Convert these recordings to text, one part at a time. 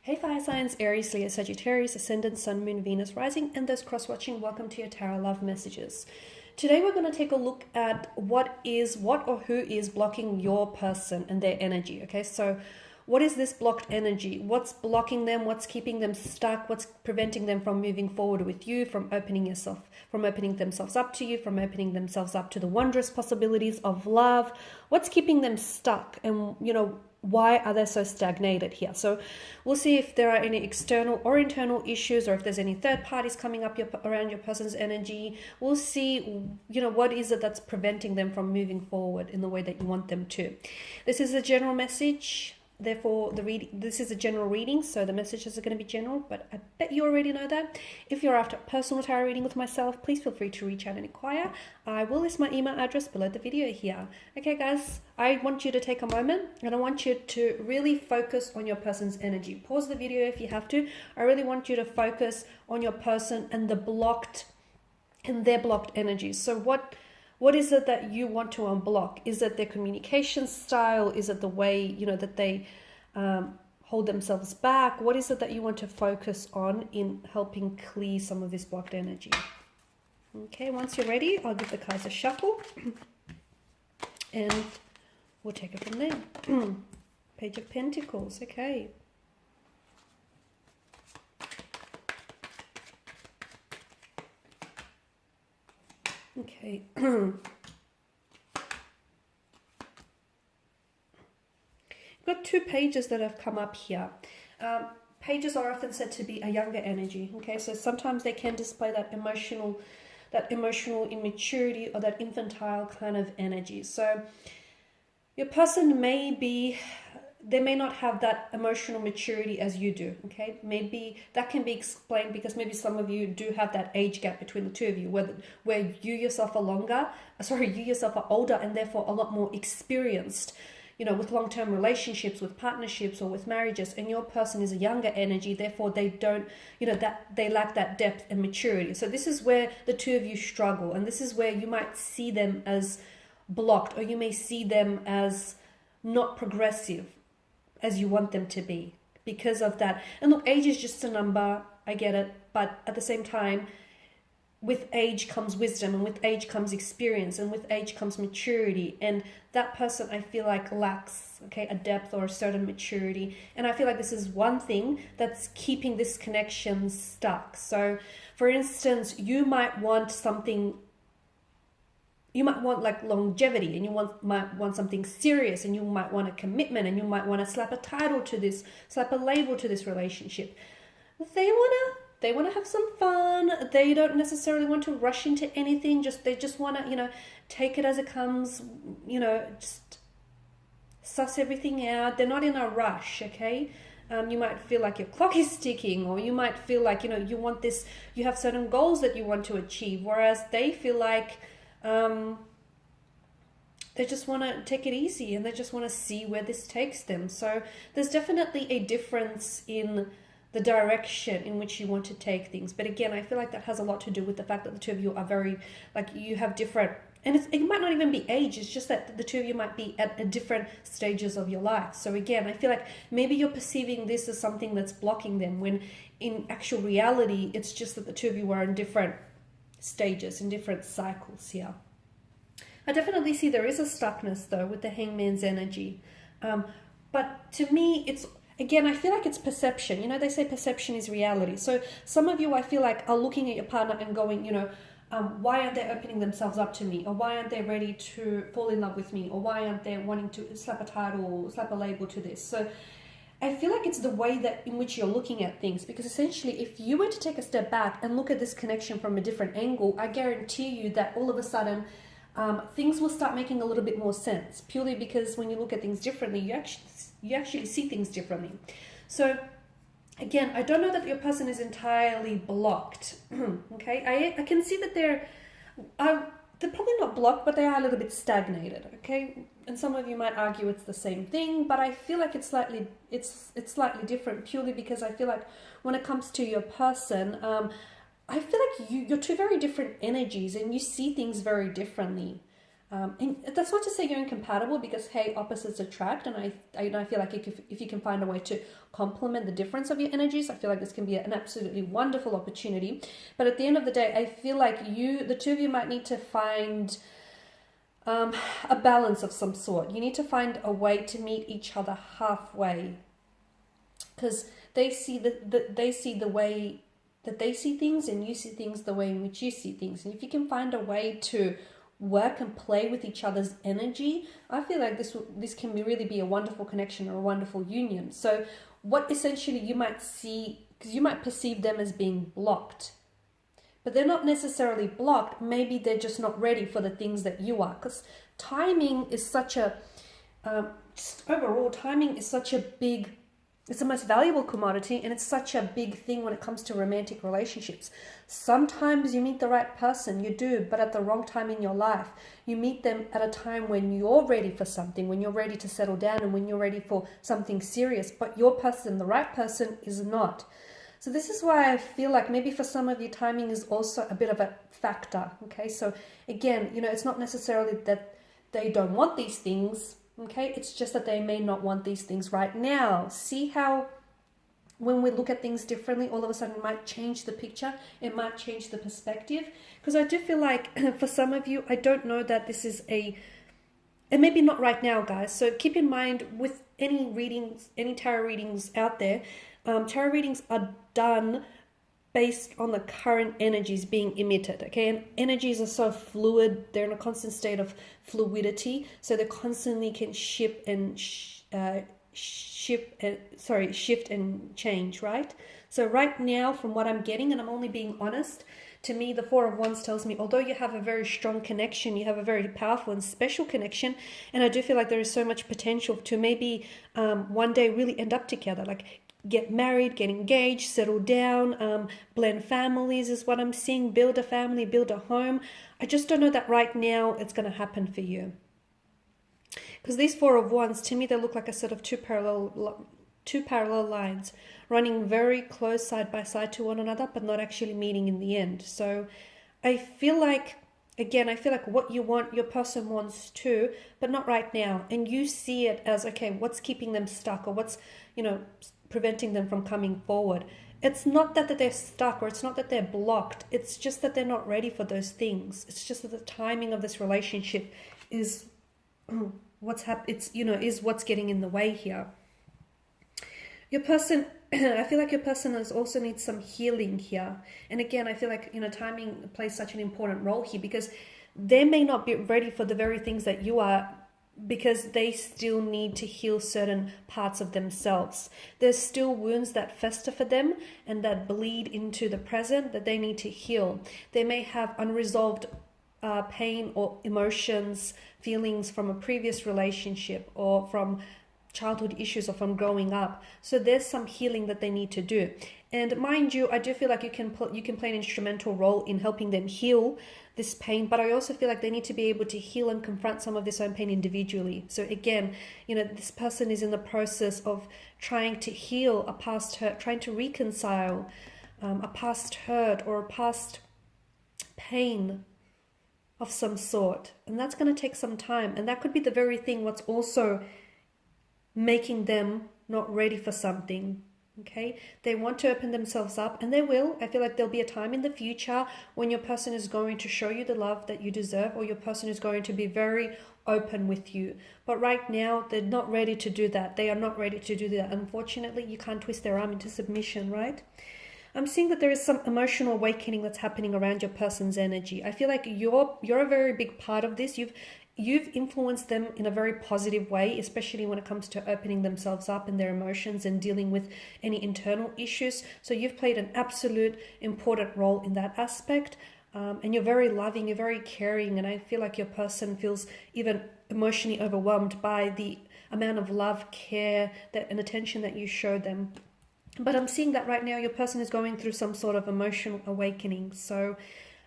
Hey Fire Signs, Aries, Leo, Sagittarius, Ascendant, Sun, Moon, Venus, Rising, and those cross-watching, welcome to your Tarot Love Messages. Today we're going to take a look at what or who is blocking your person and their energy, okay? So what is this blocked energy? What's blocking them? What's keeping them stuck? What's preventing them from moving forward with you, from opening themselves up to you, from opening themselves up to the wondrous possibilities of love? What's keeping them stuck? And, why are they so stagnated here? So we'll see if there are any external or internal issues, or if there's any third parties coming up around your person's energy. We'll see, what is it that's preventing them from moving forward in the way that you want them to. This is a general message. Therefore, this is a general reading, so the messages are going to be general, but I bet you already know that. If you're after a personal tarot reading with myself, please feel free to reach out and inquire. I will list my email address below the video here. Okay, guys, I want you to take a moment, and I want you to really focus on your person's energy. Pause the video if you have to. I really want you to focus on your person and their blocked energies. So what is it that you want to unblock? Is it their communication style? Is it the way, that they hold themselves back? What is it that you want to focus on in helping clear some of this blocked energy? Okay, once you're ready, I'll give the cards a shuffle and we'll take it from there. Page of Pentacles, okay. Okay. Got two pages that have come up here. Pages are often said to be a younger energy. Okay, so sometimes they can display that emotional immaturity or that infantile kind of energy. So your person they may not have that emotional maturity as you do, okay? Maybe that can be explained because maybe some of you do have that age gap between the two of you, where you yourself are older and therefore a lot more experienced, with long-term relationships, with partnerships, or with marriages, and your person is a younger energy, therefore they don't, that they lack that depth and maturity. So this is where the two of you struggle, and this is where you might see them as blocked, or you may see them as not progressive as you want them to be because of that. And look, age is just a number, I get it, but at the same time, with age comes wisdom, and with age comes experience, and with age comes maturity, and that person, I feel like, lacks a depth or a certain maturity, and I feel like this is one thing that's keeping this connection stuck. So for instance, you might want like longevity, and you might want something serious, and you might want a commitment, and you might want to slap a label to this relationship. They want to have some fun. They don't necessarily want to rush into anything. They just want to, take it as it comes, just suss everything out. They're not in a rush, okay? You might feel like your clock is ticking, or you might feel like, you want this, you have certain goals that you want to achieve, whereas they feel like they just want to take it easy, and they just want to see where this takes them. So there's definitely a difference in the direction in which you want to take things. But again, I feel like that has a lot to do with the fact that the two of you are very, you have different, and it might not even be age, it's just that the two of you might be at different stages of your life. So again, I feel like maybe you're perceiving this as something that's blocking them, when in actual reality, it's just that the two of you are in different stages, in different cycles here. I definitely see there is a stuckness though with the Hangman's energy. But to me, again, I feel like it's perception. They say perception is reality. So some of you, I feel like, are looking at your partner and going, why aren't they opening themselves up to me? Or why aren't they ready to fall in love with me? Or why aren't they wanting to slap a title, slap a label to this? So I feel like it's the way that in which you're looking at things, because essentially if you were to take a step back and look at this connection from a different angle, I guarantee you that all of a sudden things will start making a little bit more sense, purely because when you look at things differently, you actually see things differently. So again, I don't know that your person is entirely blocked. Okay, I can see that they're probably not blocked, but they are a little bit stagnated. Okay, and some of you might argue it's the same thing, but I feel like it's slightly different, purely because I feel like when it comes to your person, I feel like you're two very different energies, and you see things very differently. And that's not to say you're incompatible, because hey, opposites attract, and I feel like if you can find a way to complement the difference of your energies, I feel like this can be an absolutely wonderful opportunity. But at the end of the day, I feel like the two of you might need to find a balance of some sort. You need to find a way to meet each other halfway, because they see the way that they see things, and you see things the way in which you see things. And if you can find a way to work and play with each other's energy, I feel like this can really be a wonderful connection or a wonderful union. So what essentially you might see, because you might perceive them as being blocked, but they're not necessarily blocked. Maybe they're just not ready for the things that you are, because timing is such a just overall, timing is such a big, it's the most valuable commodity, and it's such a big thing when it comes to romantic relationships. Sometimes you meet the right person, you do, but at the wrong time in your life. You meet them at a time when you're ready for something, when you're ready to settle down, and when you're ready for something serious, but your person, the right person, is not. So this is why I feel like maybe for some of you, timing is also a bit of a factor, okay? So again, it's not necessarily that they don't want these things, okay? It's just that they may not want these things right now. See how when we look at things differently, all of a sudden it might change the picture, it might change the perspective. Because I do feel like for some of you, I don't know that this is and maybe not right now, guys. So keep in mind with any readings, any tarot readings out there, tarot readings are done based on the current energies being emitted, okay? And energies are so fluid, they're in a constant state of fluidity, so they constantly can shift and shift and change, right? So right now, from what I'm getting, and I'm only being honest, to me, the Four of Wands tells me, although you have a very strong connection, you have a very powerful and special connection, and I do feel like there is so much potential to maybe one day really end up together, like get married, get engaged, settle down, blend families is what I'm seeing, build a family, build a home. I just don't know that right now it's going to happen for you. Because these Four of Wands, to me, they look like a set of two parallel lines running very close side by side to one another, but not actually meeting in the end. So I feel like, again, what you want, your person wants too, but not right now. And you see it as, okay, what's keeping them stuck, or what's, preventing them from coming forward. It's not that they're stuck, or it's not that they're blocked. It's just that they're not ready for those things. It's just that the timing of this relationship is is what's getting in the way here. Your person, I feel like your person also needs some healing here. And again, I feel like, timing plays such an important role here, because they may not be ready for the very things that you are, because they still need to heal certain parts of themselves. There's still wounds that fester for them and that bleed into the present that they need to heal. They may have unresolved pain or emotions, feelings from a previous relationship, or from childhood issues, or from growing up. So there's some healing that they need to do. And mind you, I do feel like you can play an instrumental role in helping them heal this pain, but I also feel like they need to be able to heal and confront some of this own pain individually. So again, this person is in the process of trying to heal a past hurt, trying to reconcile a past hurt or a past pain of some sort. And that's going to take some time. And that could be the very thing what's also making them not ready for something. Okay, they want to open themselves up, and they will. I feel like there'll be a time in the future when your person is going to show you the love that you deserve, or your person is going to be very open with you. But right now, they're not ready to do that. They are not ready to do that. Unfortunately, you can't twist their arm into submission, right? I'm seeing that there is some emotional awakening that's happening around your person's energy. I feel like you're a very big part of this. You've influenced them in a very positive way, especially when it comes to opening themselves up and their emotions and dealing with any internal issues. So you've played an absolute important role in that aspect. And you're very loving, you're very caring. And I feel like your person feels even emotionally overwhelmed by the amount of love, care, and attention that you show them. But I'm seeing that right now your person is going through some sort of emotional awakening. So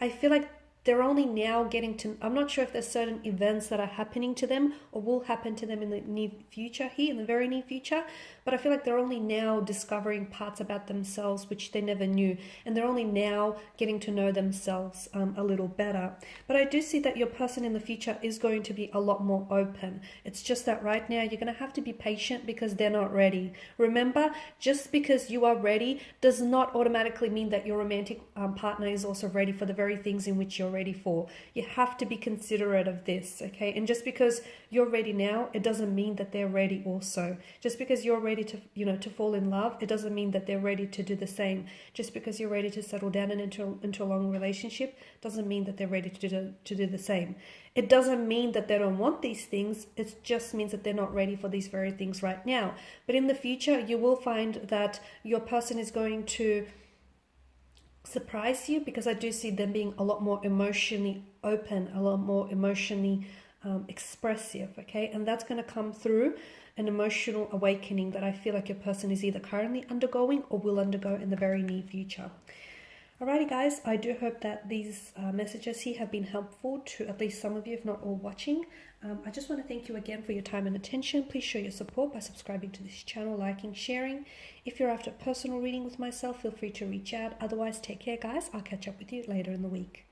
I feel like they're only now getting to, I'm not sure if there's certain events that are happening to them or will happen to them in the near future here, in the very near future, but I feel like they're only now discovering parts about themselves which they never knew, and they're only now getting to know themselves a little better. But I do see that your person in the future is going to be a lot more open. It's just that right now you're going to have to be patient because they're not ready. Remember, just because you are ready does not automatically mean that your romantic partner is also ready for the very things in which you're ready for. You have to be considerate of this, okay? And just because you're ready now, it doesn't mean that they're ready also. Just because you're ready to, to fall in love, it doesn't mean that they're ready to do the same. Just because you're ready to settle down and into a long relationship doesn't mean that they're ready to do the same. It doesn't mean that they don't want these things. It just means that they're not ready for these very things right now. But in the future, you will find that your person is going to surprise you, because I do see them being a lot more emotionally open, a lot more emotionally expressive, okay? And that's going to come through an emotional awakening that I feel like your person is either currently undergoing or will undergo in the very near future. Alrighty guys, I do hope that these messages here have been helpful to at least some of you, if not all watching. I just want to thank you again for your time and attention. Please show your support by subscribing to this channel, liking, sharing. If you're after a personal reading with myself, feel free to reach out. Otherwise, take care guys. I'll catch up with you later in the week.